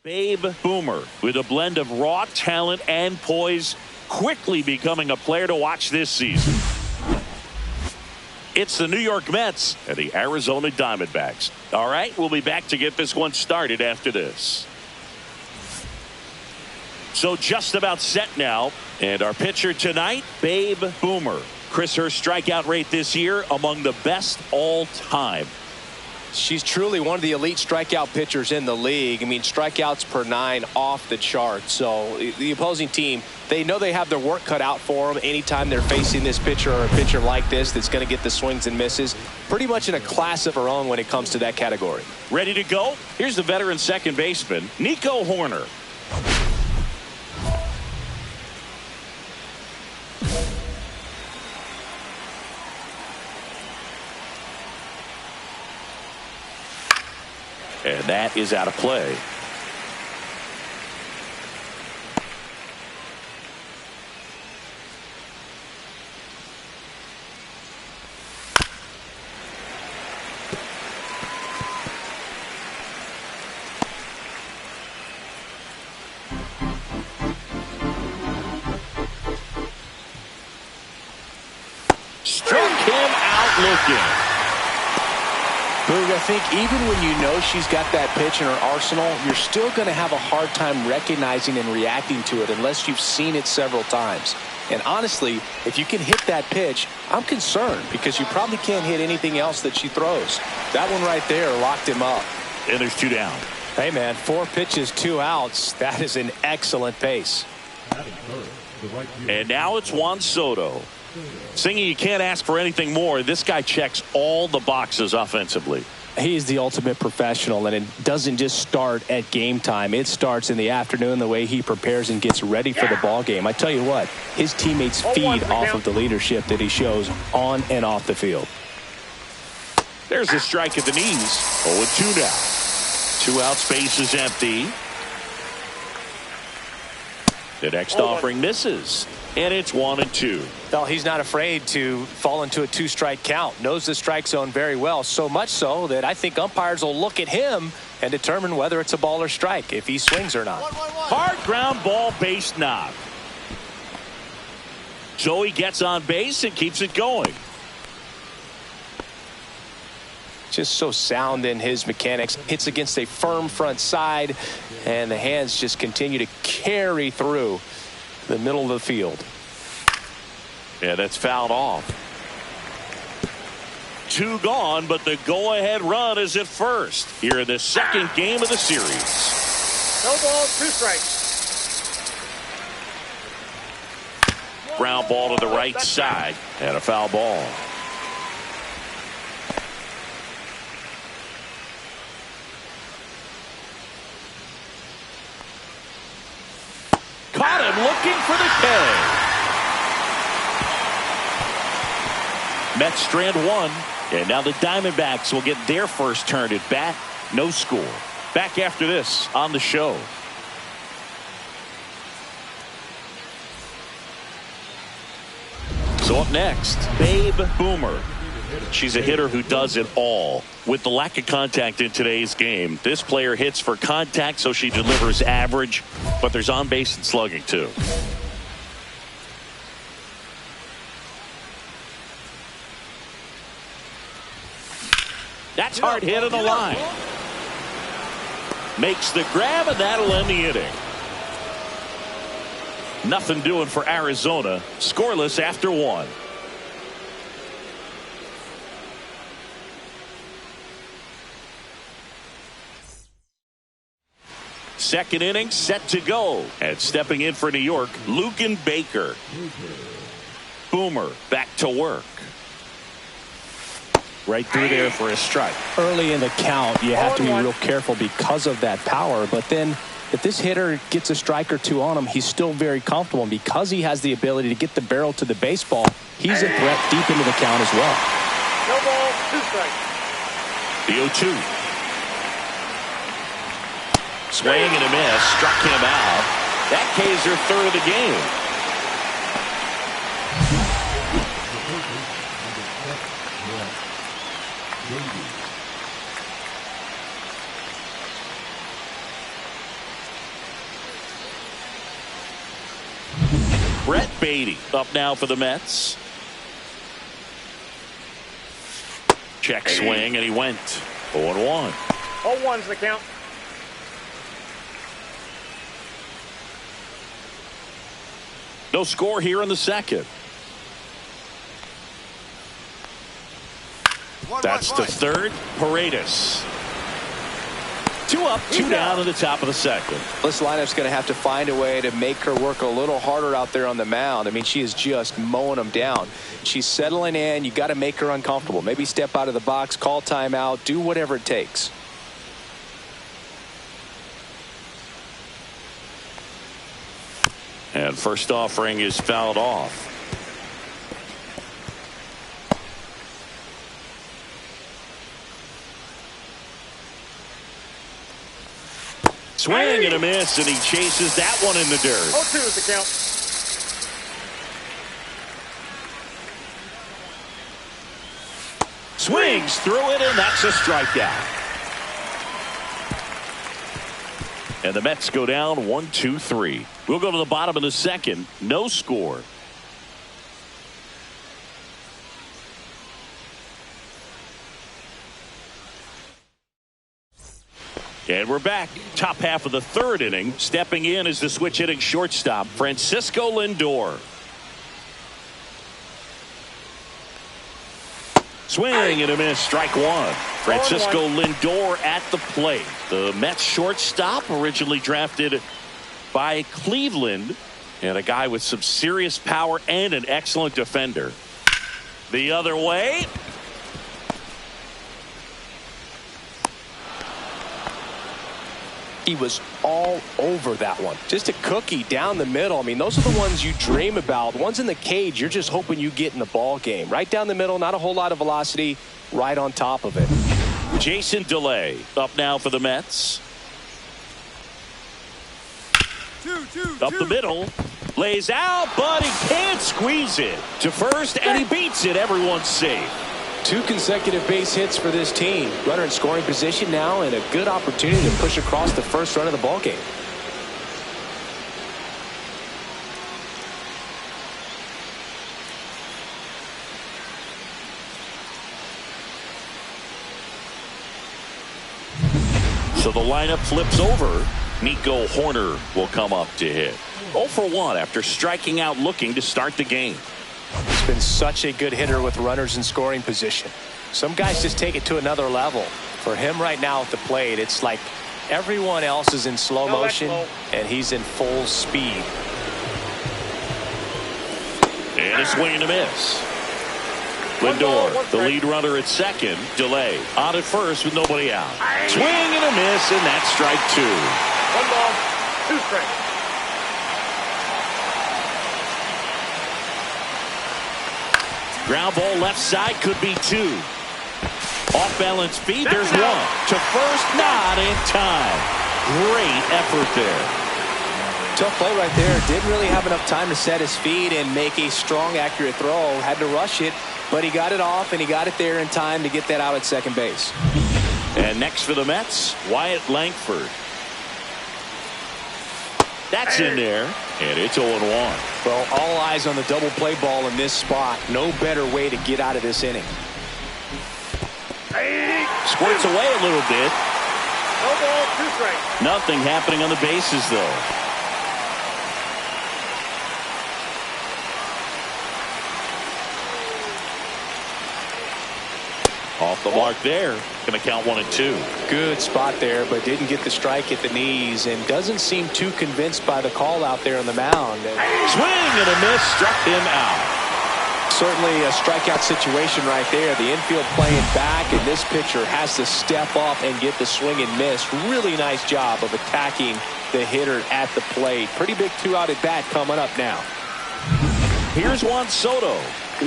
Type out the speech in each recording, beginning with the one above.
Babe Boomer, with a blend of raw talent and poise, quickly becoming a player to watch this season. It's the New York Mets and the Arizona Diamondbacks. All right, we'll be back to get this one started after this. So just about set now. And our pitcher tonight, Babe Boomer. Chris, her strikeout rate this year among the best all time. She's truly one of the elite strikeout pitchers in the league. I mean, strikeouts per 9 off the chart. So the opposing team, they know they have their work cut out for them anytime they're facing this pitcher or a pitcher like this that's going to get the swings and misses. Pretty much in a class of her own when it comes to that category. Ready to go? Here's the veteran second baseman, Nico Horner. And that is out of play. Struck him out looking. Boog, I think even when you know she's got that pitch in her arsenal, you're still going to have a hard time recognizing and reacting to it unless you've seen it several times. And honestly, if you can hit that pitch, I'm concerned because you probably can't hit anything else that she throws. That one right there locked him up. And there's 2 down. Hey, man, 4 pitches, 2 outs. That is an excellent pace. And now it's Juan Soto. Singing, you can't ask for anything more. This guy checks all the boxes offensively. He is the ultimate professional, and it doesn't just start at game time. It starts in the afternoon, the way he prepares and gets ready for the ball game. I tell you what, his teammates feed off of the leadership that he shows on and off the field. There's a strike at the knees. 0-2 now. 2 outs, base is empty. The next offering misses. And it's 1-2. Well, he's not afraid to fall into a 2-strike count. Knows the strike zone very well. So much so that I think umpires will look at him and determine whether it's a ball or strike, if he swings or not. Hard ground ball, base knock. Joey gets on base and keeps it going. Just so sound in his mechanics. Hits against a firm front side, and the hands just continue to carry through the middle of the field. Yeah, that's fouled off. 2 gone, but the go-ahead run is at first here in the second game of the series. No balls, 2 strikes. Ground ball to the right side and a foul ball. Caught him looking for the K. Mets strand 1, and now the Diamondbacks will get their first turn at bat. No score. Back after this on the show. So up next, Babe Boomer. She's a hitter who does it all. With the lack of contact in today's game, this player hits for contact, so she delivers average, but there's on base and slugging too. That's hard hit on the line. Makes the grab, and that'll end the inning. Nothing doing for Arizona. Scoreless after 1. Second inning set to go. And stepping in for New York, Lucan Baker. Boomer back to work. Right through there for a strike. Early in the count, you have to be real careful because of that power. But then if this hitter gets a strike or 2 on him, he's still very comfortable. And because he has the ability to get the barrel to the baseball, he's a threat deep into the count as well. No balls, 2 strikes. The 0-2. Swing and a miss. Struck him out. That K's her 3rd of the game. Brett Beatty up now for the Mets. Check swing, and he went 0-1. 0-1's the count. No score here in the second. That's the third. Paredes. 2 up, 2 down in the top of the second. This lineup's going to have to find a way to make her work a little harder out there on the mound. I mean, she is just mowing them down. She's settling in. You got to make her uncomfortable. Maybe step out of the box, call timeout, do whatever it takes. And first offering is fouled off. Swing and a miss, and he chases that one in the dirt. 0-2 is the count. Swings through it, and that's a strikeout. And the Mets go down 1-2-3. We'll go to the bottom of the second. No score. And we're back. Top half of the third inning. Stepping in is the switch hitting shortstop, Francisco Lindor. Swing and a miss, strike one. Francisco Lindor at the plate. The Mets shortstop, originally drafted by Cleveland, and a guy with some serious power and an excellent defender. The other way. He was all over that one. Just a cookie down the middle. I mean, those are the ones you dream about. Ones in the cage, you're just hoping you get in the ball game. Right down the middle, not a whole lot of velocity, right on top of it. Jason DeLay up now for the Mets. Up the middle. Lays out, but he can't squeeze it to first, and he beats it. Everyone's safe. 2 consecutive base hits for this team. Runner in scoring position now, and a good opportunity to push across the first run of the ball game. So the lineup flips over. Nico Horner will come up to hit. 0 for 1 after striking out looking to start the game. He's been such a good hitter with runners in scoring position. Some guys just take it to another level. For him right now at the plate, it's like everyone else is in slow motion and he's in full speed. And a swing and a miss. Lindor, the lead runner at second. Delay on at first with nobody out. Swing and a miss, and that's strike 2. 1 ball, 2 strikes. Ground ball left side, could be 2. Off balance feet, there's 1. To first, not in time. Great effort there. Tough play right there. Didn't really have enough time to set his feet and make a strong, accurate throw. Had to rush it, but he got it off, and he got it there in time to get that out at second base. And next for the Mets, Wyatt Langford. That's in there, and it's 0-1. Well, all eyes on the double play ball in this spot. No better way to get out of this inning. Squirts away a little bit. No ball, 2 strikes. Nothing happening on the bases, though. Off the mark there. Going to count 1 and 2. Good spot there, but didn't get the strike at the knees and doesn't seem too convinced by the call out there on the mound. Swing and a miss, struck him out. Certainly a strikeout situation right there. The infield playing back, and this pitcher has to step up and get the swing and miss. Really nice job of attacking the hitter at the plate. Pretty big 2-out at bat coming up now. Here's Juan Soto.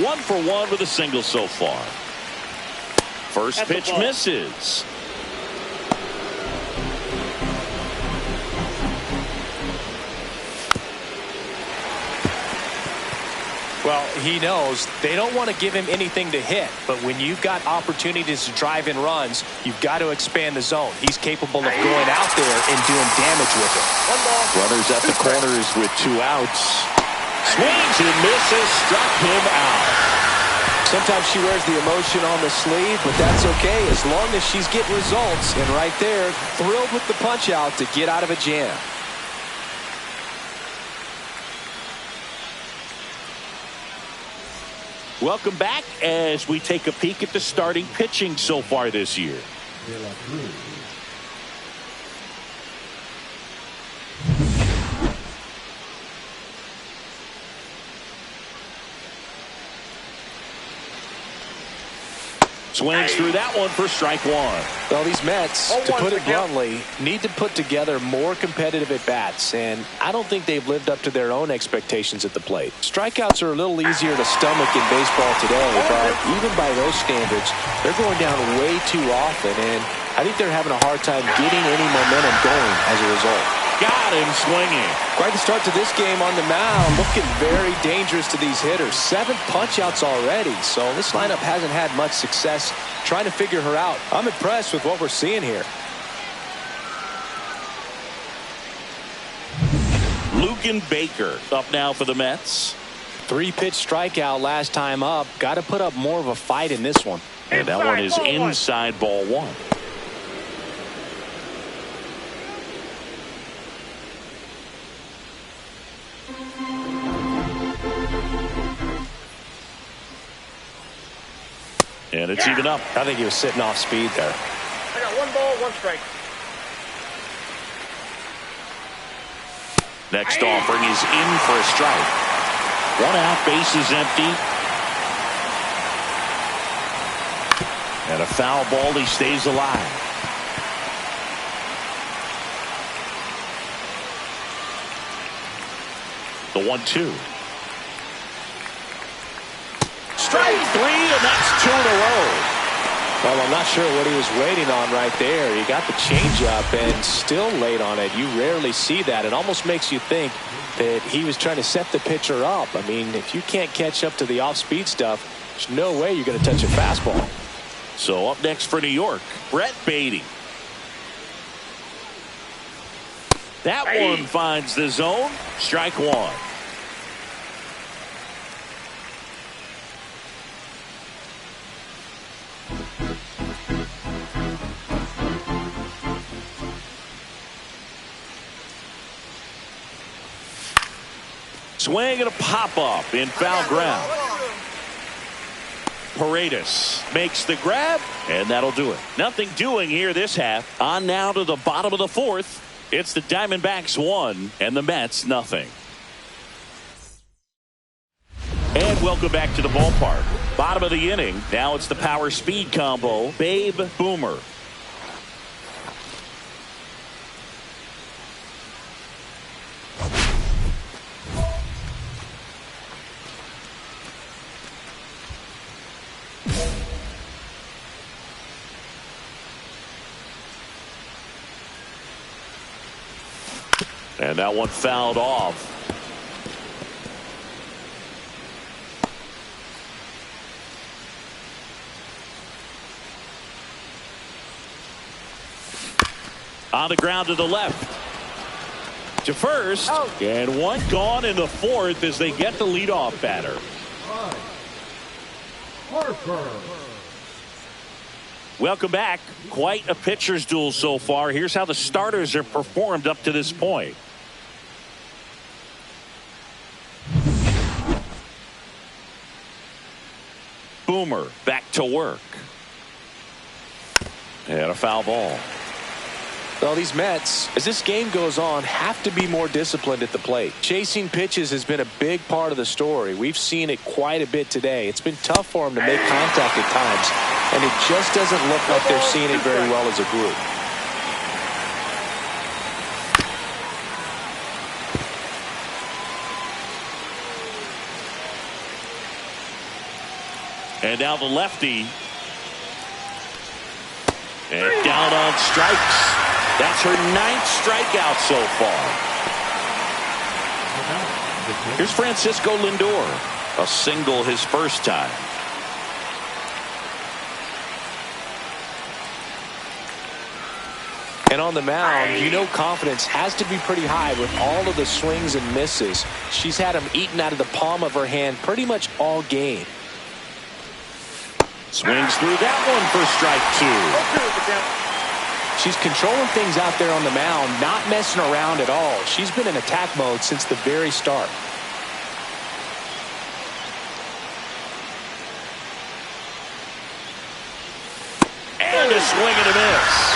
1 for 1 with a single so far. First pitch misses. Well, he knows they don't want to give him anything to hit, but when you've got opportunities to drive in runs, you've got to expand the zone. He's capable of going out there and doing damage with it. 1 ball. Runners at the corners with 2 outs. Swings and misses, struck him out. Sometimes she wears the emotion on the sleeve, but that's okay as long as she's getting results. And right there, thrilled with the punch out to get out of a jam. Welcome back as we take a peek at the starting pitching so far this year. Swings through that one for strike one. Well, these Mets, to put it bluntly, need to put together more competitive at-bats, and I don't think they've lived up to their own expectations at the plate. Strikeouts are a little easier to stomach in baseball today, but even by those standards, they're going down way too often, and I think they're having a hard time getting any momentum going as a result. Got him swinging. Quite the start to this game on the mound. Looking very dangerous to these hitters. 7 punch-outs already, so this lineup hasn't had much success trying to figure her out. I'm impressed with what we're seeing here. Luken Baker up now for the Mets. 3-pitch strikeout last time up. Got to put up more of a fight in this one. And that one is inside ball one. And it's even up. I think he was sitting off speed there. I got 1 ball, 1 strike. Next offering is in for a strike. 1 out, base is empty. And a foul ball, he stays alive. The 1-2. Strike 3, and that's 2 in a row. Well, I'm not sure what he was waiting on right there. He got the changeup and still late on it. You rarely see that. It almost makes you think that he was trying to set the pitcher up. I mean, if you can't catch up to the off-speed stuff, there's no way you're going to touch a fastball. So up next for New York, Brett Beatty. That one finds the zone. Strike 1. Swing and a pop-up in foul ground. Paredes makes the grab, and that'll do it. Nothing doing here this half. On now to the bottom of the 4th. It's the Diamondbacks 1 and the Mets nothing. And welcome back to the ballpark. Bottom of the inning. Now it's the power speed combo. Babe Boomer. And that one fouled off. On the ground to the left. To first. And one gone in the 4th as they get the leadoff batter. Harper. Welcome back. Quite a pitcher's duel so far. Here's how the starters have performed up to this point. Boomer back to work. And a foul ball. Well, these Mets, as this game goes on, have to be more disciplined at the plate. Chasing pitches has been a big part of the story. We've seen it quite a bit today. It's been tough for them to make contact at times, and it just doesn't look like they're seeing it very well as a group. And now the lefty. And down on strikes. That's her 9th strikeout so far. Here's Francisco Lindor. A single his first time. And on the mound, you know confidence has to be pretty high with all of the swings and misses. She's had them eaten out of the palm of her hand pretty much all game. Swings through that one for strike 2. She's controlling things out there on the mound, not messing around at all. She's been in attack mode since the very start. And a swing and a miss.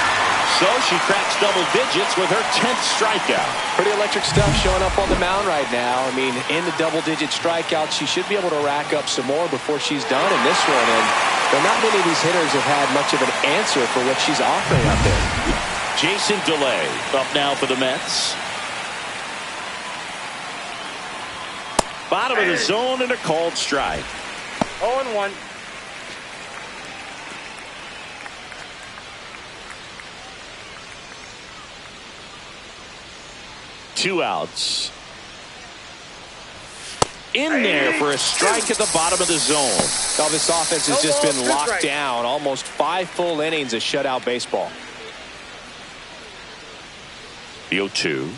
So she cracks double digits with her 10th strikeout. Pretty electric stuff showing up on the mound right now. I mean, in the double-digit strikeouts, she should be able to rack up some more before she's done in this one. And but not many of these hitters have had much of an answer for what she's offering out there. Jason DeLay up now for the Mets. Bottom of the zone and a called strike. 0-1. Two outs. In there for a strike at the bottom of the zone. Oh, this offense has just been locked down. Almost 5 full innings of shutout baseball. The 0-2.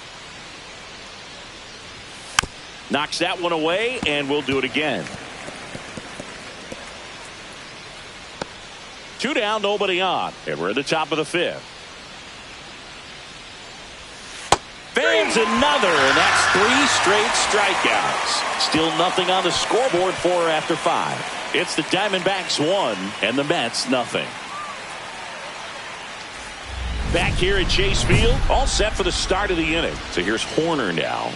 Knocks that one away, and we'll do it again. 2 down, nobody on. And we're at the top of the 5th. Fans another, and that's 3 straight strikeouts. Still nothing on the scoreboard for her after 5. It's the Diamondbacks 1 and the Mets nothing. Back here at Chase Field, all set for the start of the inning. So here's Horner now.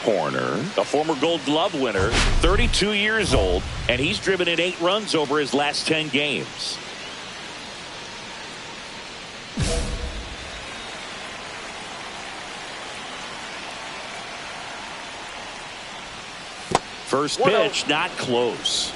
Horner, a former Gold Glove winner, 32 years old, and he's driven in 8 runs over his last 10 games. First pitch, not close.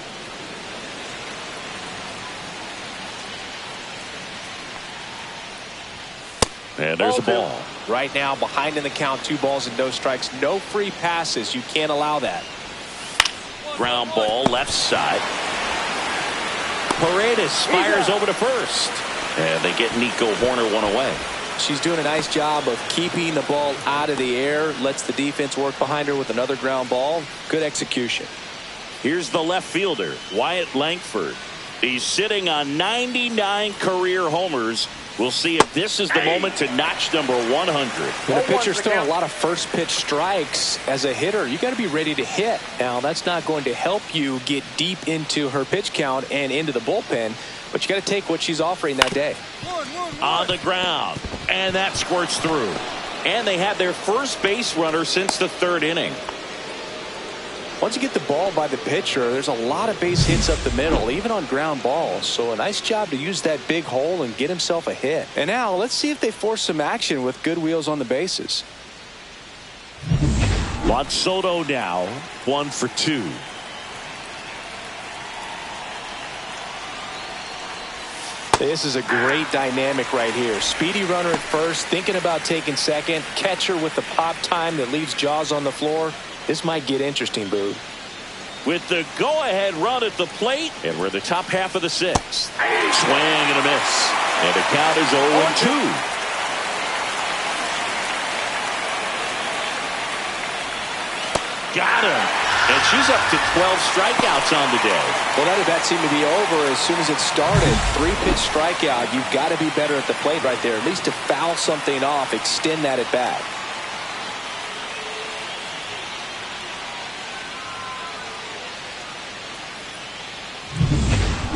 And there's a ball. Right now, behind in the count, 2 balls and no strikes. No free passes. You can't allow that. Ground ball, left side. Paredes fires over to first. And they get Nico Horner one away. She's doing a nice job of keeping the ball out of the air. Lets the defense work behind her with another ground ball. Good execution. Here's the left fielder, Wyatt Langford. He's sitting on 99 career homers. We'll see if this is the moment to notch number 100. When a pitcher's throwing a lot of first pitch strikes as a hitter, you got to be ready to hit. Now, that's not going to help you get deep into her pitch count and into the bullpen, but you got to take what she's offering that day. On the ground, and that squirts through. And they have their first base runner since the 3rd inning. Once you get the ball by the pitcher, there's a lot of base hits up the middle, even on ground balls. So a nice job to use that big hole and get himself a hit. And now let's see if they force some action with good wheels on the bases. Juan Soto now, 1 for 2. This is a great dynamic right here. Speedy runner at first, thinking about taking second. Catcher with the pop time that leaves Jaws on the floor. This might get interesting, Boo. With the go-ahead run at the plate, and we're the top half of the 6th. Swing and a miss. And the count is 0-2. Got him. And she's up to 12 strikeouts on the day. Well, that at seemed to be over as soon as it started. 3-pitch strikeout. You've got to be better at the plate right there. At least to foul something off, extend that at bat.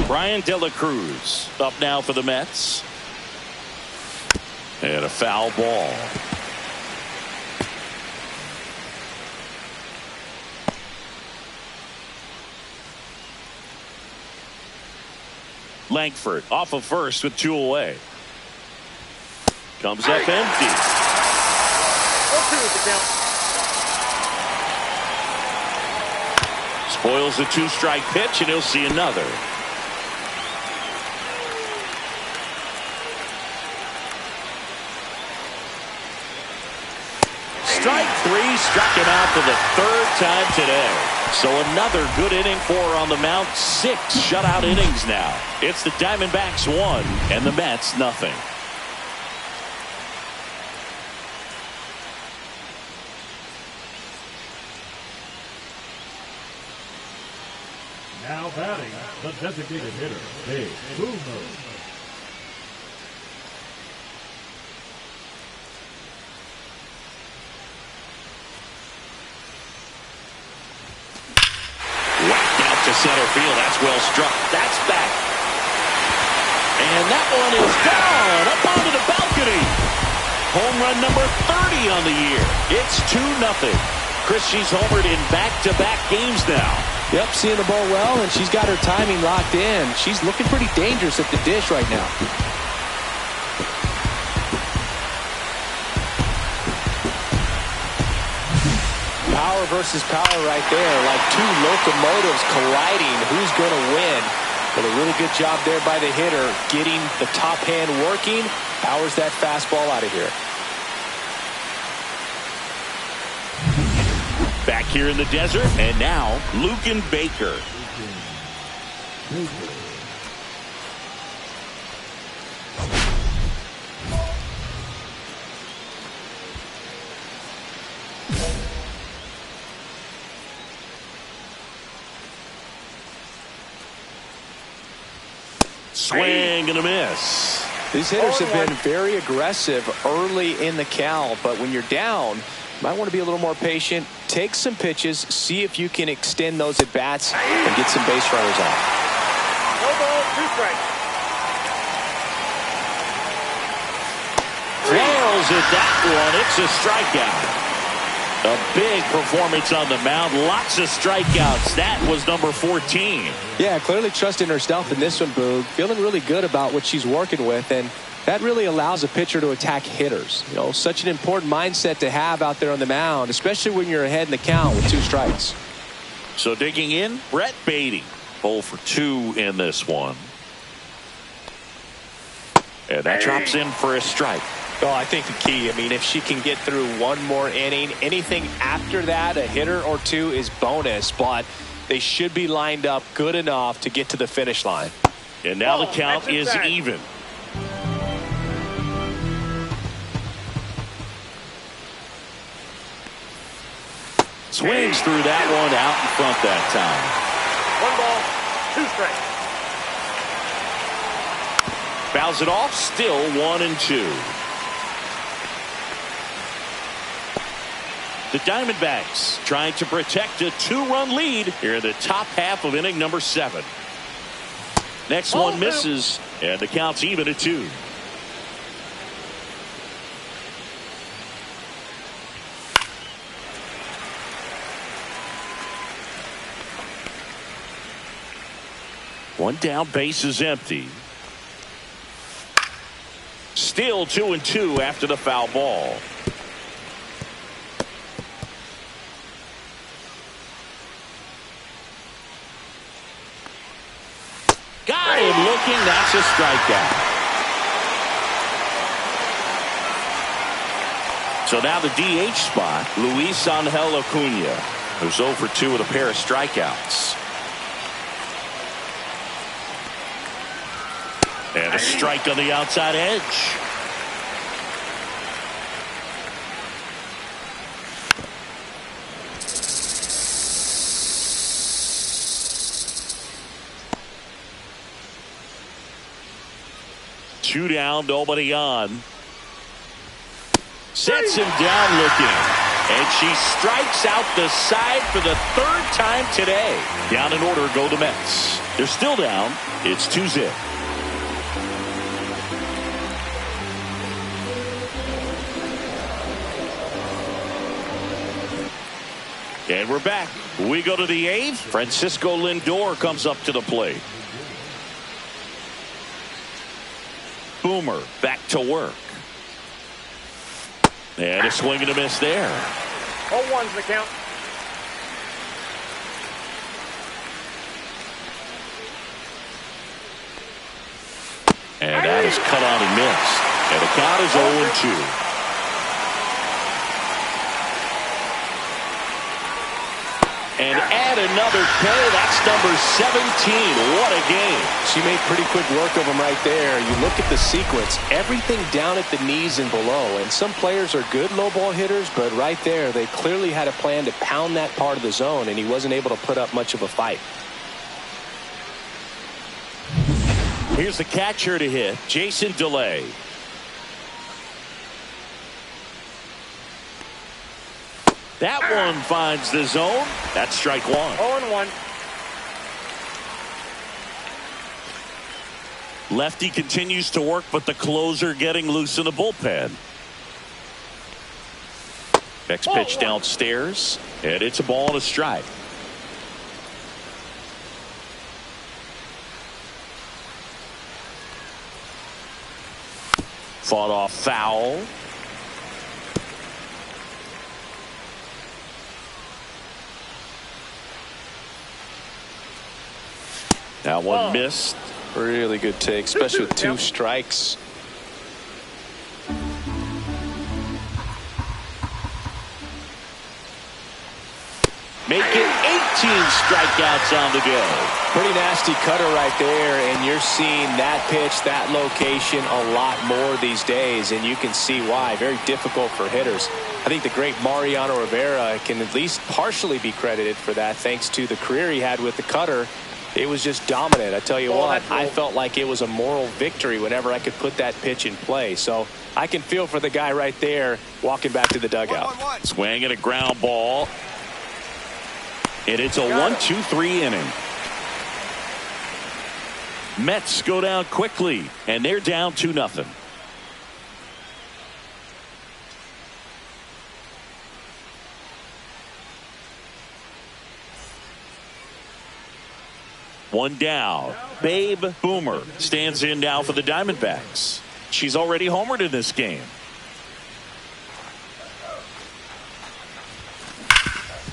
Brian De La Cruz up now for the Mets. And a foul ball. Langford off of first with 2 away. Comes up empty. Spoils the 2-strike pitch, and he'll see another. Strike 3, struck him out for the 3rd time today. So another good inning for her on the mound. 6 shutout innings now. It's the Diamondbacks 1 and the Mets nothing. Now batting, the designated hitter, Dave Boomer. Whacked out to center field. That's well struck. That's back. And that one is down up onto the balcony. Home run number 30 on the year. It's 2-0. Chris, she's homered in back-to-back games now. Yep, seeing the ball well, and she's got her timing locked in. She's looking pretty dangerous at the dish right now. Power versus power right there, like two locomotives colliding. Who's going to win? But a really good job there by the hitter, getting the top hand working. Powers that fastball out of here. Back here in the desert, and now Luken Baker. Swing and a miss. These hitters have been very aggressive early in the count, but when you're down, you might want to be a little more patient. Take some pitches, see if you can extend those at bats and get some base runners out. No ball, 2 strikes. Flails at that one. It's a strikeout. A big performance on the mound. Lots of strikeouts. That was number 14. Yeah, clearly trusting herself in this one, Boog. Feeling really good about what she's working with, and that really allows a pitcher to attack hitters. You know, such an important mindset to have out there on the mound, especially when you're ahead in the count with 2 strikes. So digging in, Brett Beatty. 0 for 2 in this one. And that drops in for a strike. Oh, I think the key, I mean, if she can get through one more inning, anything after that, a hitter or 2 is bonus, but they should be lined up good enough to get to the finish line. And now the count is even. Swings through that one out in front that time. 1 ball, 2 strikes. Fouls it off, still 1-2. The Diamondbacks trying to protect a 2-run lead here in the top half of inning number 7. Next one misses, and the count's even at 2. One down, base is empty. Still 2-2 after the foul ball. Got him looking. That's a strikeout. So now the DH spot, Luis Angel Acuna, who's 0 for 2 with a pair of strikeouts. And a strike on the outside edge. Two down, nobody on. Sets him down looking. And she strikes out the side for the 3rd time today. Down in order go the Mets. They're still down. It's 2-0. And we're back. We go to the 8th. Francisco Lindor comes up to the plate. Boomer back to work. And a swing and a miss there. 0-1's the count. And that is cut on and missed. And the count is 0-2. And add another K. That's number 17. What a game. She made pretty quick work of him right there. You look at the sequence, everything down at the knees and below. And some players are good low ball hitters, but right there, they clearly had a plan to pound that part of the zone, and he wasn't able to put up much of a fight. Here's the catcher to hit, Jason DeLay. That one finds the zone. That's strike one. 0-1. Lefty continues to work, but the closer getting loose in the bullpen. Next pitch downstairs, and it's a ball and a strike. Fought off foul. That one missed. Really good take, especially with 2 strikes. Make it 18 strikeouts on the day. Pretty nasty cutter right there, and you're seeing that pitch, that location a lot more these days, and you can see why. Very difficult for hitters. I think the great Mariano Rivera can at least partially be credited for that, thanks to the career he had with the cutter. It was just dominant. I tell you what, I felt like it was a moral victory whenever I could put that pitch in play. So I can feel for the guy right there walking back to the dugout. Swing and a ground ball. And it's a 1-2-3 inning. Mets go down quickly, and they're down 2-0. One down. Babe Boomer stands in now for the Diamondbacks. She's already homered in this game.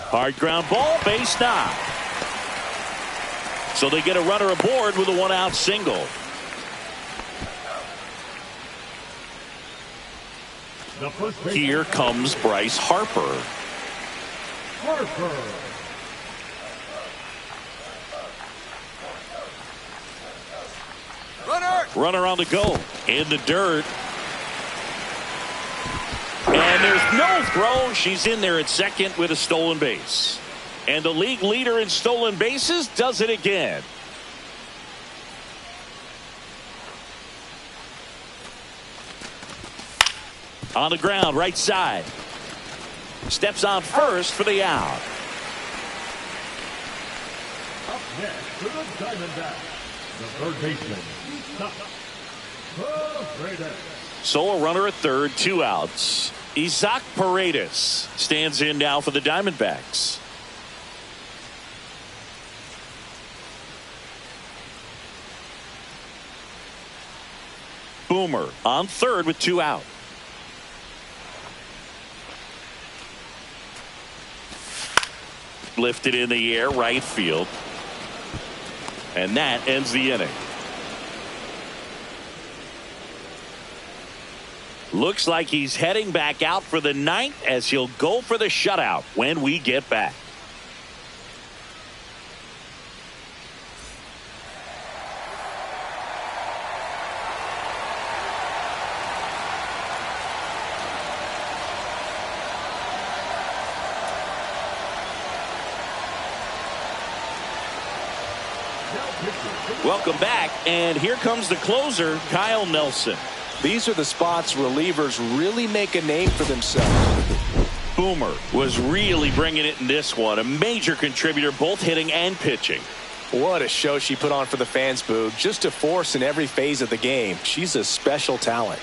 Hard ground ball, base knock. So they get a runner aboard with a 1-out single. Here comes Bryce Harper. Runner on the go. In the dirt. And there's no throw. She's in there at second with a stolen base. And the league leader in stolen bases does it again. On the ground, right side. Steps on first for the out. Up next for the Diamondbacks, the third baseman. So a runner at third, 2 outs. Isaac Paredes stands in now for the Diamondbacks. Boomer on third with 2 out. Lifted in the air, right field. And that ends the inning. Looks like he's heading back out for the 9th as he'll go for the shutout when we get back. Welcome back, and here comes the closer, Kyle Nelson. These are the spots relievers really make a name for themselves. Boomer was really bringing it in this one. A major contributor, both hitting and pitching. What a show she put on for the fans, Boog. Just a force in every phase of the game. She's a special talent.